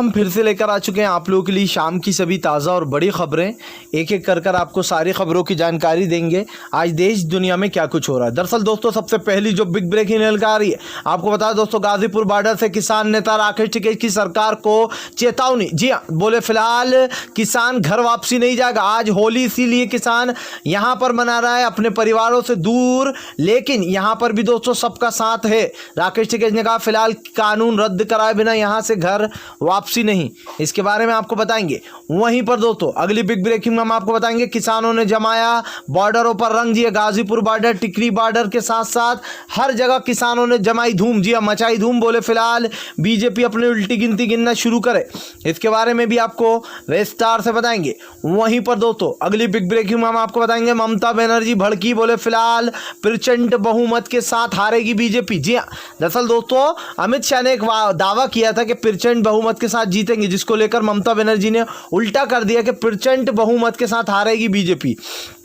हम फिर से लेकर आ चुके हैं आप लोगों के लिए शाम की सभी ताज़ा और बड़ी खबरें। एक एक कर आपको सारी खबरों की जानकारी देंगे आज देश दुनिया में क्या कुछ हो रहा है। दरअसल दोस्तों सबसे पहली जो बिग ब्रेकिंग न्यूज़ आ रही है आपको बता दोस्तों, गाजीपुर बॉर्डर से किसान नेता राकेश टिकैत की सरकार को चेतावनी। जी हाँ, बोले फिलहाल किसान घर वापसी नहीं जाएगा। आज होली इसीलिए किसान यहाँ पर मना रहा है अपने परिवारों से दूर, लेकिन यहाँ पर भी दोस्तों सबका साथ है। राकेश टिकैत ने कहा फिलहाल कानून रद्द कराए बिना यहाँ से घर वापसी नहीं, इसके बारे में आपको बताएंगे। वहीं पर दोस्तों अगली बिग ब्रेकिंग में हम आपको बताएंगे किसानों ने जमाया बॉर्डरों पर रंग। जी गाजीपुर बॉर्डर, टिकरी बॉर्डर के साथ साथ हर जगह किसानों ने जमाई धूम। जी मचाई धूम। बोले फिलहाल बीजेपी अपनी उल्टी गिनती गिनना शुरू करे, इसके बारे में भी आपको विस्तार से बताएंगे। वहीं पर दोस्तों अगली बिग ब्रेकिंग में हम आपको बताएंगे ममता बनर्जी भड़की। बोले फिलहाल प्रचंड बहुमत के साथ हारेगी बीजेपी। जी हाँ, दरअसल दोस्तों अमित शाह ने एक दावा किया था कि प्रचंड बहुमत के साथ जीतेंगे, जिसको लेकर ममता बनर्जी ने उल्टा कर दिया कि प्रचंड बहुमत के साथ हारेगी बीजेपी।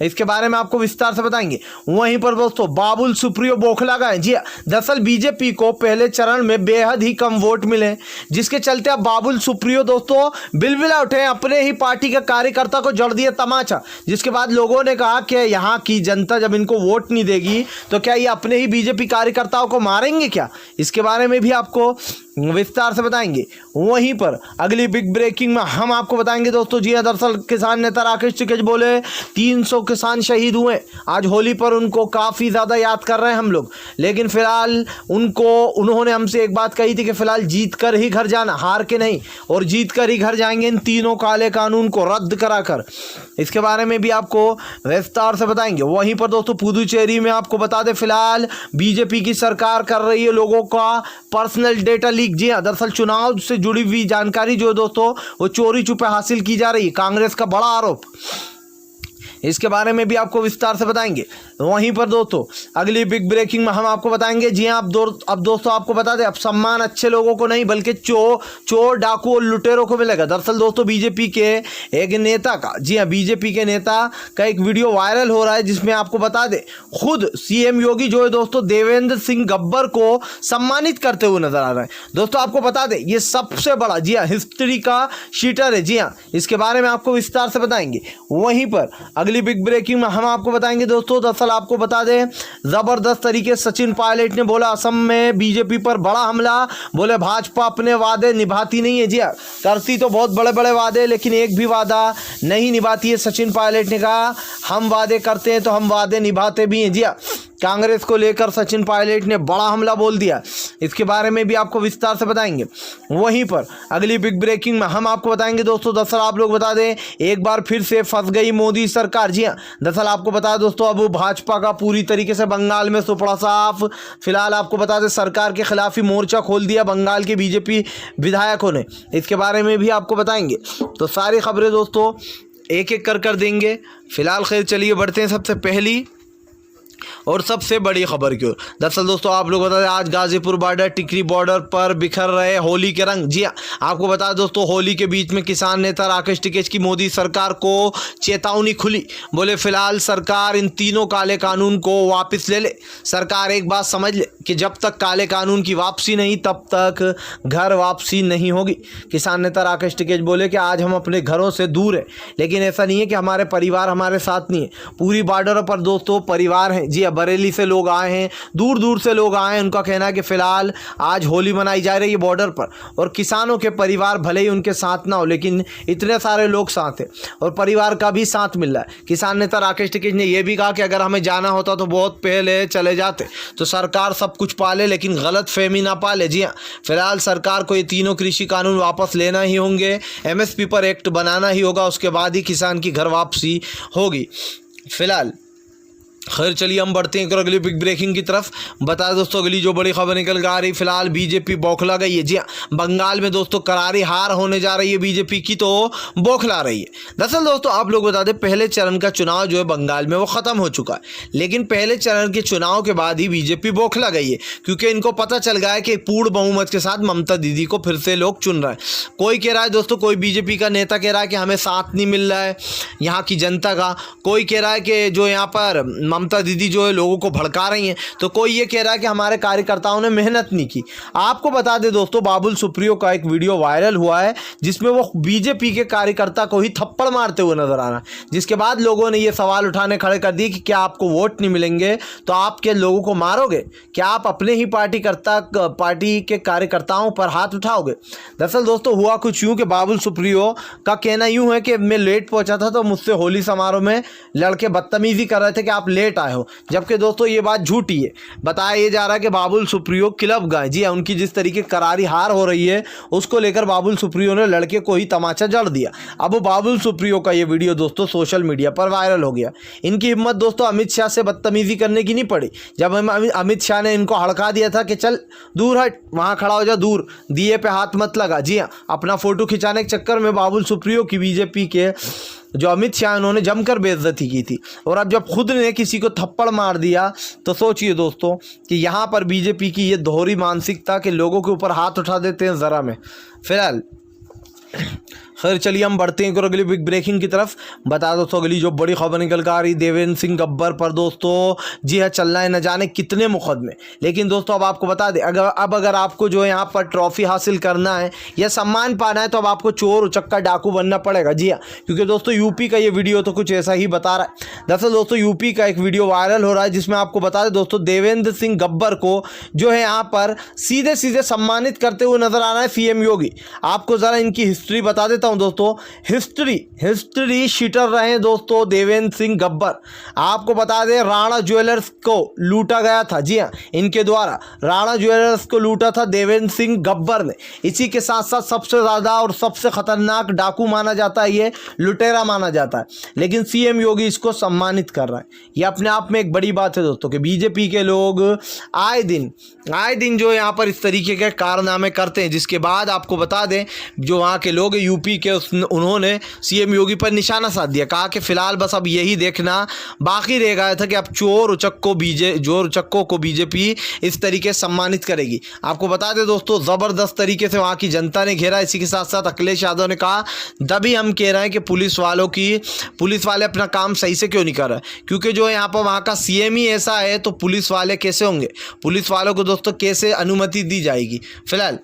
इसके बारे में आपको विस्तार से बताएंगे। वहीं पर दोस्तों बाबुल सुप्रियो बौखला गए। जी दरअसल बीजेपी को पहले चरण में बेहद ही कम वोट मिले, जिसके चलते अब बाबुल सुप्रियो दोस्तों बिलबिला उठे, अपने ही पार्टी के कार्यकर्ता को जड़ दिया तमाचा। जिसके बाद लोगों ने कहा कि यहाँ की जनता जब इनको वोट नहीं देगी तो क्या ये अपने ही बीजेपी कार्यकर्ताओं को मारेंगे क्या, इसके बारे में भी आपको विस्तार से बताएंगे। वहीं पर अगली बिग ब्रेकिंग में हम आपको बताएंगे दोस्तों, जी दरअसल किसान नेता राकेश टिकैत बोले 300 किसान शहीद हुए। आज होली पर उनको काफ़ी ज़्यादा याद कर रहे हैं हम लोग, लेकिन फिलहाल उन्होंने हमसे एक बात कही थी कि फिलहाल जीत कर ही घर जाना, हार के नहीं, और जीत कर ही घर जाएंगे इन तीनों काले कानून को रद्द कराकर। इसके बारे में भी आपको विस्तार से बताएंगे। वहीं पर दोस्तों पुदुचेरी में आपको बता दें फिलहाल बीजेपी की सरकार कर रही है लोगों का पर्सनल डेटा लीक। जी हाँ, दरअसल चुनाव से जुड़ी हुई जानकारी जो दोस्तों वो चोरी छुपे हासिल की जा रही है, कांग्रेस का बड़ा आरोप, इसके बारे में भी आपको विस्तार से बताएंगे। वहीं पर दोस्तों अगली बिग ब्रेकिंग में हम आपको बताएंगे, जी हाँ अब दोस्तों आपको बता दें अब सम्मान अच्छे लोगों को नहीं बल्कि चोर डाकू और लुटेरों को मिलेगा। दरअसल दोस्तों बीजेपी के एक नेता का, जी हाँ बीजेपी के नेता का एक वीडियो वायरल हो रहा है, जिसमें आपको बता दें खुद सीएम योगी जो है दोस्तों देवेंद्र सिंह गब्बर को सम्मानित करते हुए नजर आ रहे हैं। दोस्तों आपको बता दें ये सबसे बड़ा, जी हाँ हिस्ट्री का शीटर है। जी हाँ, इसके बारे में आपको विस्तार से बताएंगे। वहीं पर अगली बिग ब्रेकिंग में हम आपको बताएंगे दोस्तों, दरअसल आपको बता दें जबरदस्त तरीके से सचिन पायलट ने बोला असम में बीजेपी पर बड़ा हमला। बोले भाजपा अपने वादे निभाती नहीं है। जी हाँ, करती तो बहुत बड़े बड़े वादे लेकिन एक भी वादा नहीं निभाती है। सचिन पायलट ने कहा हम वादे करते हैं तो हम वादे निभाते भी हैं। जी हाँ, कांग्रेस को लेकर सचिन पायलट ने बड़ा हमला बोल दिया, इसके बारे में भी आपको विस्तार से बताएंगे। वहीं पर अगली बिग ब्रेकिंग में हम आपको बताएंगे दोस्तों, दरअसल आप लोग बता दें एक बार फिर से फंस गई मोदी सरकार। जी हाँ, दरअसल आपको बता दोस्तों अब भाजपा का पूरी तरीके से बंगाल में सुपड़ा साफ। फिलहाल आपको बता दें सरकार के खिलाफ ही मोर्चा खोल दिया बंगाल के बीजेपी विधायकों ने, इसके बारे में भी आपको बताएंगे। तो सारी खबरें दोस्तों एक एक कर देंगे। फिलहाल खैर चलिए बढ़ते हैं सबसे पहली और सबसे बड़ी खबर की ओर। दरअसल दोस्तों आप लोग बता दें आज गाजीपुर बॉर्डर, टिकरी बॉर्डर पर बिखर रहे होली के रंग। जी हाँ, आपको बता दोस्तों होली के बीच में किसान नेता राकेश टिकैत की मोदी सरकार को चेतावनी खुली। बोले फिलहाल सरकार इन तीनों काले कानून को वापस ले ले। सरकार एक बात समझ ले कि जब तक काले कानून की वापसी नहीं तब तक घर वापसी नहीं होगी। किसान नेता राकेश टिकैत बोले कि आज हम अपने घरों से दूर हैं, लेकिन ऐसा नहीं है कि हमारे परिवार हमारे साथ नहीं है। पूरी बॉर्डर पर दोस्तों परिवार हैं। जी बरेली से लोग आए हैं, दूर दूर से लोग आए हैं। उनका कहना है कि फिलहाल आज होली मनाई जा रही है बॉर्डर पर, और किसानों के परिवार भले ही उनके साथ ना हो लेकिन इतने सारे लोग साथ हैं और परिवार का भी साथ मिल रहा है। किसान नेता राकेश टिकैत ने यह भी कहा कि अगर हमें जाना होता तो बहुत पहले चले जाते, तो सरकार सब कुछ पाले लेकिन गलत फहमी ना पाले। जी हाँ, फिलहाल सरकार को ये तीनों कृषि कानून वापस लेना ही होंगे, एमएसपी पर एक्ट बनाना ही होगा, उसके बाद ही किसान की घर वापसी होगी। फिलहाल खैर चलिए हम बढ़ते हैं अगली बिग ब्रेकिंग की तरफ। बता दोस्तों अगली जो बड़ी खबर निकल कर आ रही, फिलहाल बीजेपी बौखला गई है। जी हाँ, बंगाल में दोस्तों करारी हार होने जा रही है बीजेपी की, तो बौखला रही है। दरअसल दोस्तों आप लोग बता दें पहले चरण का चुनाव जो है बंगाल में वो खत्म हो चुका है, लेकिन पहले चरण के चुनाव के बाद ही बीजेपी बौखला गई है, क्योंकि इनको पता चल गया है कि पूर्ण बहुमत के साथ ममता दीदी को फिर से लोग चुन रहे हैं। कोई कह रहा है दोस्तों, कोई बीजेपी का नेता कह रहा है कि हमें साथ नहीं मिल रहा है यहाँ की जनता का, कोई कह रहा है कि जो यहाँ पर ममता दीदी जो है लोगों को भड़का रही हैं, तो कोई ये कह रहा है कि हमारे कार्यकर्ताओं ने मेहनत नहीं की। आपको बता दें दोस्तों, बाबुल सुप्रियो का एक वीडियो वायरल हुआ है जिसमें वो बीजेपी के कार्यकर्ता को ही थप्पड़ मारते हुए नजर आ रहा है, जिसके बाद लोगों ने ये सवाल उठाने खड़े कर दिए कि क्या आपको वोट नहीं मिलेंगे तो आप क्या लोगों को मारोगे, क्या आप अपने ही पार्टी के कार्यकर्ताओं पर हाथ उठाओगे। दरअसल दोस्तों हुआ कुछ यूं कि बाबुल सुप्रियो का कहना यूं है कि मैं लेट पहुंचा था तो मुझसे होली समारोह में लड़के बदतमीजी कर रहे थे कि आप लेट आए हो, जबकि दोस्तों ये बात झूठी है। बताया ये जा रहा है कि बाबुल सुप्रियो क्लब गए। जी उनकी जिस तरीके करारी हार हो रही है उसको लेकर बाबुल सुप्रियो ने लड़के को ही तमाचा जड़ दिया। अब वो बाबुल सुप्रियो का ये वीडियो दोस्तों सोशल मीडिया पर वायरल हो गया। इनकी हिम्मत दोस्तों अमित शाह से बदतमीजी करने की नहीं पड़ी। जब अमित शाह ने इनको हड़का दिया था कि चल दूर हट, वहां खड़ा हो जा, दूर दिए पे हाथ मत लगा। जी हाँ, अपना फोटो खिंचाने के चक्कर में बाबुल सुप्रियो की बीजेपी के जो अमित शाह उन्होंने जमकर बेइज्जती की थी, और अब जब खुद ने किसी को थप्पड़ मार दिया तो सोचिए दोस्तों कि यहाँ पर बीजेपी की ये दोहरी मानसिकता कि लोगों के ऊपर हाथ उठा देते हैं ज़रा में। फिलहाल खैर चलिए हम बढ़ते हैं अगली बिग ब्रेकिंग की तरफ। बता दो तो अगली जो बड़ी खबर निकल कर आ रही देवेंद्र सिंह गब्बर पर दोस्तों, जी हाँ चल रहा है न जाने कितने मुकदमे। लेकिन दोस्तों अब आपको बता दें, अगर आपको जो है यहाँ पर ट्रॉफी हासिल करना है या सम्मान पाना है तो अब आपको चोर उचक्का डाकू बनना पड़ेगा। जी हाँ, क्योंकि दोस्तों यूपी का ये वीडियो तो कुछ ऐसा ही बता रहा है। दरअसल दोस्तों यूपी का एक वीडियो वायरल हो रहा है जिसमें आपको बता दें दोस्तों, देवेंद्र सिंह गब्बर को जो है यहाँ पर सीधे सीधे सम्मानित करते हुए नजर आ रहा है सीएम योगी। आपको ज़रा इनकी हिस्ट्री बता देता हूँ दोस्तों। हिस्ट्री शीटर रहे दोस्तों देवेंद्र सिंह गब्बर। आपको बता दें राणा ज्वेलर्स को लूटा गया था। जी हाँ, इनके द्वारा राणा ज्वेलर्स को लूटा था देवेंद्र सिंह गब्बर ने। इसी के साथ साथ सबसे ज़्यादा और सबसे खतरनाक डाकू माना जाता है, ये लुटेरा माना जाता है। लेकिन सीएम योगी इसको सम्मानित कर रहा है। ये अपने आप में एक बड़ी बात है दोस्तों कि बीजेपी के लोग आए दिन जो यहाँ पर इस तरीके के कारनामे करते हैं, जिसके बाद आपको बता दें जो वहाँ के लोग यूपी के उन्होंने सीएम योगी पर निशाना साध दिया। कहा कि फिलहाल बस अब यही देखना बाकी रह गया था कि अब चोर उचक्कों को बीजेपी इस तरीके से सम्मानित करेगी। आपको बता दें दोस्तों ज़बरदस्त तरीके से वहाँ की जनता ने घेरा। इसी के साथ साथ अखिलेश यादव ने कहा तभी हम कह रहे हैं कि पुलिस वाले अपना काम सही से क्यों नहीं कर रहे, क्योंकि जो यहाँ पर वहाँ का सीएम ही ऐसा है तो पुलिस वाले कैसे होंगे, पुलिस वालों को दोस्तों कैसे अनुमति दी जाएगी। फिलहाल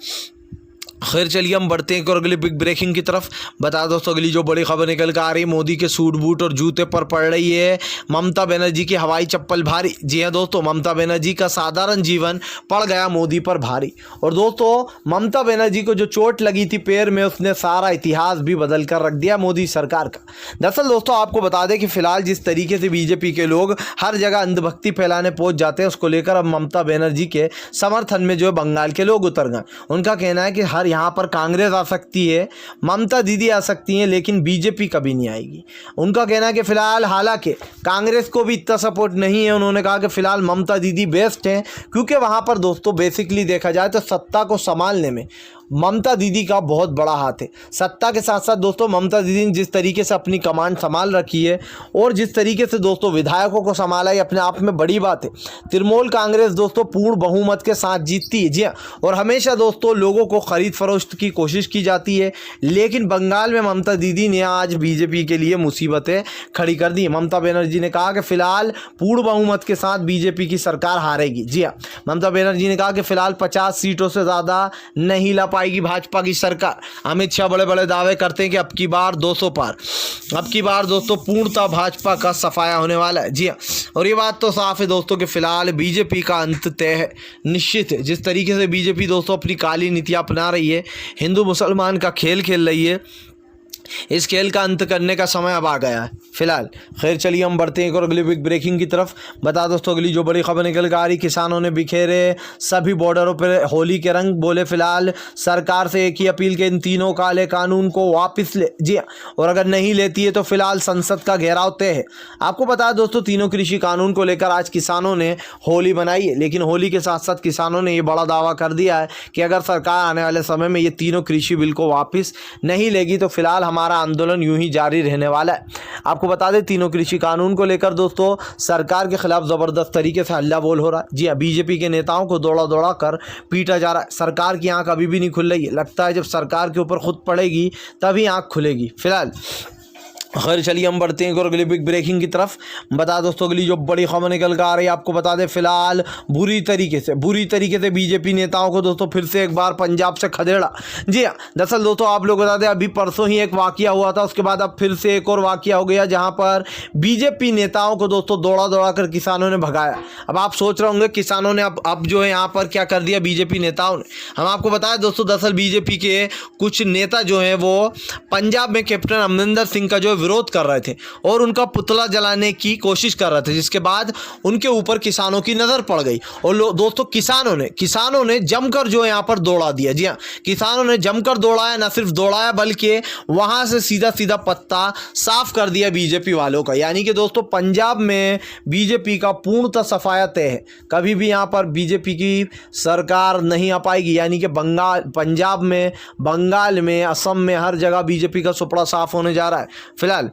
खैर चलिए हम बढ़ते हैं और अगली बिग ब्रेकिंग की तरफ। बता दोस्तों अगली जो बड़ी खबर निकल कर आ रही है, मोदी के सूट बूट और जूते पर पड़ रही है ममता बनर्जी की हवाई चप्पल भारी। जी हाँ दोस्तों, ममता बनर्जी का साधारण जीवन पड़ गया मोदी पर भारी। और दोस्तों ममता बनर्जी को जो चोट लगी थी पैर में, उसने सारा इतिहास भी बदल कर रख दिया मोदी सरकार का। दरअसल दोस्तों आपको बता दें कि फिलहाल जिस तरीके से बीजेपी के लोग हर जगह अंधभक्ति फैलाने पहुंच जाते हैं, उसको लेकर अब ममता बनर्जी के समर्थन में जो है बंगाल के लोग उतर गए। उनका कहना है कि यहाँ पर कांग्रेस आ सकती है, ममता दीदी आ सकती हैं, लेकिन बीजेपी कभी नहीं आएगी। उनका कहना है कि फिलहाल हालांकि कांग्रेस को भी इतना सपोर्ट नहीं है। उन्होंने कहा कि फिलहाल ममता दीदी बेस्ट हैं, क्योंकि वहां पर दोस्तों बेसिकली देखा जाए तो सत्ता को संभालने में ममता दीदी का बहुत बड़ा हाथ है। सत्ता के साथ साथ दोस्तों ममता दीदी ने जिस तरीके से अपनी कमांड संभाल रखी है और जिस तरीके से दोस्तों विधायकों को संभाला है, अपने आप में बड़ी बात है। तृणमूल कांग्रेस दोस्तों पूर्ण बहुमत के साथ जीतती है। जी हाँ, और हमेशा दोस्तों लोगों को खरीद फरोख्त की कोशिश की जाती है, लेकिन बंगाल में ममता दीदी ने आज बीजेपी के लिए मुसीबतें खड़ी कर दी। ममता बनर्जी ने कहा कि फिलहाल पूर्ण बहुमत के साथ बीजेपी की सरकार हारेगी। जी हाँ, ममता बनर्जी ने कहा कि फिलहाल 50 सीटों से ज़्यादा नहीं ला पाएगी भाजपा की सरकार। अमित शाह बड़े बड़े दावे करते हैं कि अब की बार 200 पार, अब की बार दोस्तों पूर्णतः भाजपा का सफाया होने वाला है। जी हाँ, और ये बात तो साफ है दोस्तों कि फिलहाल बीजेपी का अंत तय है, निश्चित है। जिस तरीके से बीजेपी दोस्तों अपनी काली नीतियां अपना रही है, हिंदू मुसलमान का खेल खेल रही है, इस खेल का अंत करने का समय अब आ गया है फिलहाल। खैर चलिए हम बढ़ते हैं और अगली बिग ब्रेकिंग की तरफ। बता दोस्तों अगली जो बड़ी खबर निकल कर आ रही, किसानों ने बिखेरे सभी बॉर्डरों पर होली के रंग। बोले फिलहाल सरकार से एक ही अपील के इन तीनों काले कानून को वापस ले। जी और अगर नहीं लेती है तो फिलहाल संसद का घेराव तय है। आपको बता दोस्तों तीनों कृषि कानून को लेकर आज किसानों ने होली बनाई है, लेकिन होली के साथ साथ किसानों ने ये बड़ा दावा कर दिया है कि अगर सरकार आने वाले समय में ये तीनों कृषि बिल को वापस नहीं लेगी तो फिलहाल हमारा आंदोलन यूं ही जारी रहने वाला है। आपको बता दें तीनों कृषि कानून को लेकर दोस्तों सरकार के खिलाफ जबरदस्त तरीके से हल्ला बोल हो रहा है। जी हाँ, बीजेपी के नेताओं को दौड़ा दौड़ा कर पीटा जा रहा है। सरकार की आंख अभी भी नहीं खुल रही है, लगता है जब सरकार के ऊपर खुद पड़ेगी तभी आंख खुलेगी। फिलहाल खैर चलिए हम बढ़ते हैं और अगली बिग ब्रेकिंग की तरफ। बता दोस्तों अगली जो बड़ी खबर निकल कर आ रही है आपको बता दें, फिलहाल बुरी तरीके से बीजेपी नेताओं को दोस्तों फिर से एक बार पंजाब से खदेड़ा। जी हाँ, दरअसल दोस्तों आप लोग बता दें अभी परसों ही एक वाकया हुआ था, उसके बाद अब फिर से एक और वाकया हो गया जहां पर बीजेपी नेताओं को दोस्तों दौड़ा कर किसानों ने भगाया। अब आप सोच रहे होंगे किसानों ने अब जो है यहाँ पर क्या कर दिया बीजेपी नेताओं ने। हम आपको बताया दोस्तों दरअसल बीजेपी के कुछ नेता जो हैं वो पंजाब में कैप्टन अमरिंदर सिंह का जो विरोध कर रहे थे और उनका पुतला जलाने की कोशिश कर रहे थे, जिसके बाद उनके ऊपर किसानों की नजर पड़ गई और दोस्तों किसानों ने जमकर जो है यहाँ पर दौड़ा दिया। जी हाँ, किसानों ने जमकर दौड़ाया, न सिर्फ दौड़ाया बल्कि वहां से सीधा पत्ता साफ कर दिया बीजेपी वालों का। यानी कि दोस्तों पंजाब में बीजेपी का पूर्णतः सफाया तय है, कभी भी यहाँ पर बीजेपी की सरकार नहीं आ पाएगी। यानी कि पंजाब में, बंगाल में, असम में हर जगह बीजेपी का सुपड़ा साफ होने जा रहा है फिलहाल।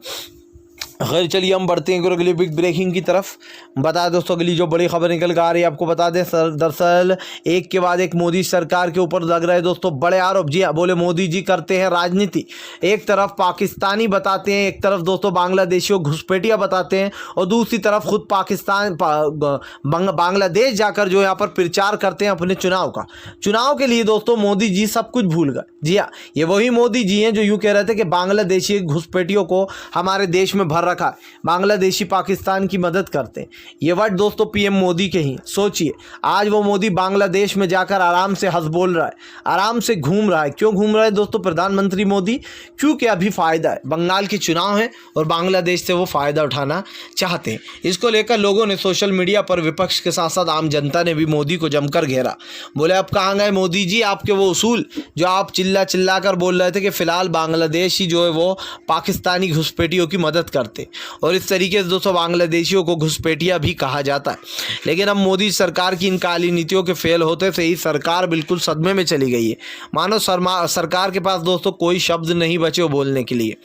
खैर चलिए हम बढ़ते हैं अगली बिग ब्रेकिंग की तरफ। बता दोस्तों अगली जो बड़ी खबर निकल कर आ रही है आपको बता दें, दरअसल एक के बाद एक मोदी सरकार के ऊपर लग रहे हैं दोस्तों बड़े आरोप। जी हाँ, बोले मोदी जी करते हैं राजनीति, एक तरफ पाकिस्तानी बताते हैं, एक तरफ दोस्तों बांग्लादेशियों घुसपैठिया बताते हैं और दूसरी तरफ खुद पाकिस्तान बांग्लादेश जाकर जो यहाँ पर प्रचार करते हैं अपने चुनाव के लिए। दोस्तों मोदी जी सब कुछ भूल गए। जी हाँ, ये वही मोदी जी हैं जो यूँ कह रहे थे कि बांग्लादेशी घुसपैठियों को हमारे देश में भर रखा, बांग्लादेशी पाकिस्तान की मदद करते हैं। ये वर्ड दोस्तों पीएम मोदी के ही। सोचिए आज वो मोदी बांग्लादेश में जाकर आराम से हंस बोल रहा है, आराम से घूम रहा है। क्यों घूम रहा है दोस्तों प्रधानमंत्री मोदी? क्योंकि अभी फायदा है, बंगाल के चुनाव है और बांग्लादेश से वो फायदा उठाना चाहते हैं। इसको लेकर लोगों ने सोशल मीडिया पर, विपक्ष के साथ साथ आम जनता ने भी मोदी को जमकर घेरा। बोले अब कहाँ गए मोदी जी आपके वो उसूल जो आप चिल्ला कर बोल रहे थे कि फिलहाल बांग्लादेशी जो है वो पाकिस्तानी घुसपैठियों की मदद करते, और इस तरीके से दोस्तों बांग्लादेशियों को घुसपैठिया भी कहा जाता है। लेकिन अब मोदी सरकार की इन काली नीतियों के फेल होते से ही सरकार बिल्कुल सदमे में चली गई है। मानो सरकार के पास दोस्तों कोई शब्द नहीं बचे बोलने के लिए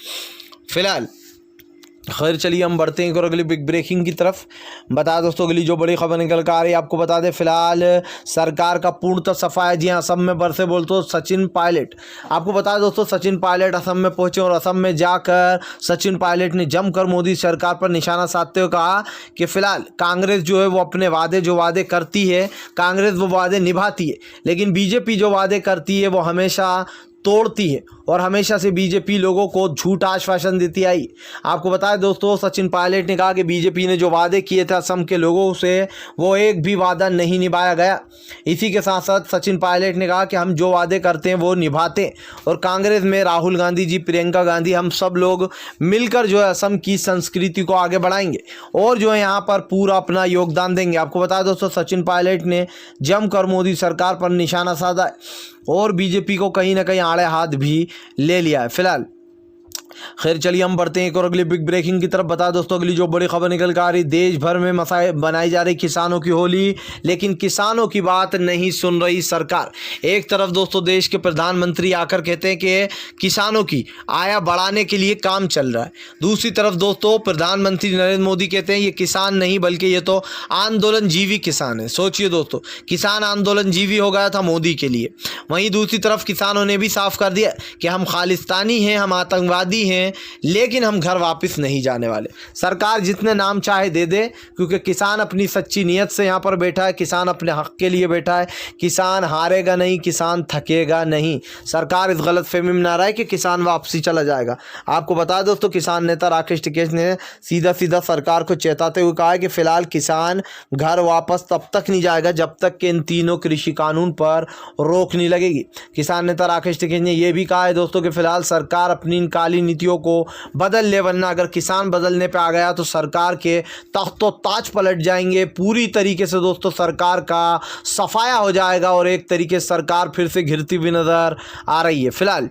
फिलहाल। खैर चलिए हम बढ़ते हैं और अगली बिग ब्रेकिंग की तरफ। बता दोस्तों अगली जो बड़ी खबर निकल कर आ रही है आपको बता दें, फिलहाल सरकार का पूर्णतः सफाया। जी हाँ, असम में बरसे बोलते सचिन पायलट। आपको बता दोस्तों सचिन पायलट असम में पहुंचे और असम में जाकर सचिन पायलट ने जमकर मोदी सरकार पर निशाना साधते हुए कहा कि फिलहाल कांग्रेस जो है वो अपने वादे करती है, कांग्रेस वो वादे निभाती है, लेकिन बीजेपी जो वादे करती है वो हमेशा तोड़ती है और हमेशा से बीजेपी लोगों को झूठा आश्वासन देती आई। आपको बताया दोस्तों सचिन पायलट ने कहा कि बीजेपी ने जो वादे किए थे असम के लोगों से वो एक भी वादा नहीं निभाया गया। इसी के साथ साथ सचिन पायलट ने कहा कि हम जो वादे करते हैं वो निभाते हैं और कांग्रेस में राहुल गांधी जी, प्रियंका गांधी, हम सब लोग मिलकर जो है असम की संस्कृति को आगे बढ़ाएंगे और जो है यहाँ पर पूरा अपना योगदान देंगे। आपको बताया दोस्तों सचिन पायलट ने जमकर मोदी सरकार पर निशाना साधा है और बीजेपी को कहीं ना कहीं आड़े हाथ भी ले लिया है फिलहाल। खैर चलिए हम बढ़ते हैं एक और अगली बिग ब्रेकिंग की तरफ। बता दोस्तों अगली जो बड़ी खबर निकल कर आ रही, देश भर में बनाई जा रही किसानों की होली, लेकिन किसानों की बात नहीं सुन रही सरकार। एक तरफ दोस्तों देश के प्रधानमंत्री आकर कहते हैं कि किसानों की आय बढ़ाने के लिए काम चल रहा है, दूसरी तरफ दोस्तों प्रधानमंत्री नरेंद्र मोदी कहते हैं ये किसान नहीं बल्कि ये तो आंदोलन जीवी किसान है। सोचिए दोस्तों, किसान आंदोलन जीवी हो गया था मोदी के लिए। वहीं दूसरी तरफ किसानों ने भी साफ कर दिया कि हम खालिस्तानी हैं, हम आतंकवादी हैं, लेकिन हम घर वापस नहीं जाने वाले। सरकार जितने नाम चाहे दे दे, क्योंकि किसान अपनी सच्ची नीयत से यहाँ पर बैठा है, किसान अपने हक के लिए बैठा है, किसान हारेगा नहीं, किसान थकेगा नहीं। सरकार इस गलत फहमी में ना रहे कि किसान वापसी चला जाएगा। आपको बता दोस्तों किसान नेता राकेश टिकैत ने सीधा सरकार को चेताते हुए कहा है कि फिलहाल किसान घर वापस तब तक नहीं जाएगा जब तक कि इन तीनों कृषि कानून पर रोक नहीं लगेगी। किसान नेता राकेश टिकैत ने यह भी कहा है दोस्तों कि फिलहाल सरकार अपनी इन काली नीतियों को बदल ले, वरना अगर किसान बदलने पे आ गया तो सरकार के तख्तो ताज पलट जाएंगे। पूरी तरीके से दोस्तों सरकार का सफाया हो जाएगा और एक तरीके से सरकार फिर से घिरती हुई नजर आ रही है फिलहाल।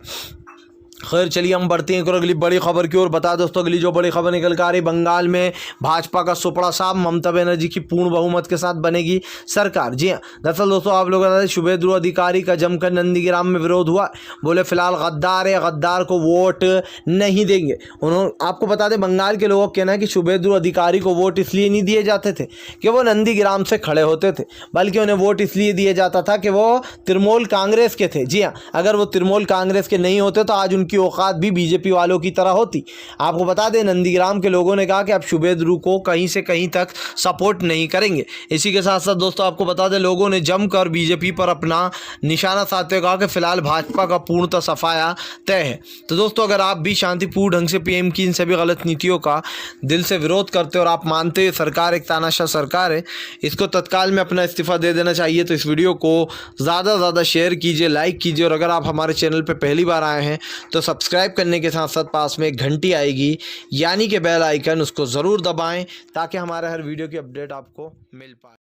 खैर चलिए हम बढ़ते हैं और अगली बड़ी खबर की ओर। बता दोस्तों अगली जो बड़ी खबर निकल कर आ रही, बंगाल में भाजपा का सुपड़ा साहब ममता बनर्जी की पूर्ण बहुमत के साथ बनेगी सरकार। जी हाँ, दरअसल दोस्तों आप लोगों ने शुभेंदु अधिकारी का जमकर नंदीग्राम में विरोध हुआ। बोले फिलहाल गद्दार है, गद्दार को वोट नहीं देंगे। उन्होंने आपको बता दें बंगाल के लोगों का कहना है कि शुभेंदु अधिकारी को वोट इसलिए नहीं दिए जाते थे कि वो नंदीग्राम से खड़े होते थे, बल्कि उन्हें वोट इसलिए दिया जाता था कि वो तृणमूल कांग्रेस के थे। जी हाँ, अगर वो तृणमूल कांग्रेस के नहीं होते तो आज उनकी उनकी औकात भी बीजेपी वालों की तरह होती। आपको बता दें, नंदीग्राम के लोगों ने कहा कि अब शुभेंदु को कहीं से कहीं तक सपोर्ट नहीं करेंगे। इसी के साथ साथ दोस्तों आपको बता दें, लोगों ने जमकर बीजेपी पर अपना निशाना साधते हुए कहा कि फिलहाल भाजपा का पूर्णतः सफाया तय है। तो दोस्तों अगर आप भी शांतिपूर्ण ढंग से पीएम की इन सभी गलत नीतियों का दिल से विरोध करते और आप मानते सरकार एक तानाशाह सरकार है, इसको तत्काल में अपना इस्तीफा दे देना चाहिए। तो इस वीडियो को ज़्यादा से ज़्यादा शेयर कीजिए, लाइक कीजिए, और अगर आप हमारे चैनल पर पहली बार आए हैं तो सब्सक्राइब करने के साथ साथ पास में एक घंटी आएगी यानी कि बेल आइकन, उसको ज़रूर दबाएं ताकि हमारे हर वीडियो की अपडेट आपको मिल पाए।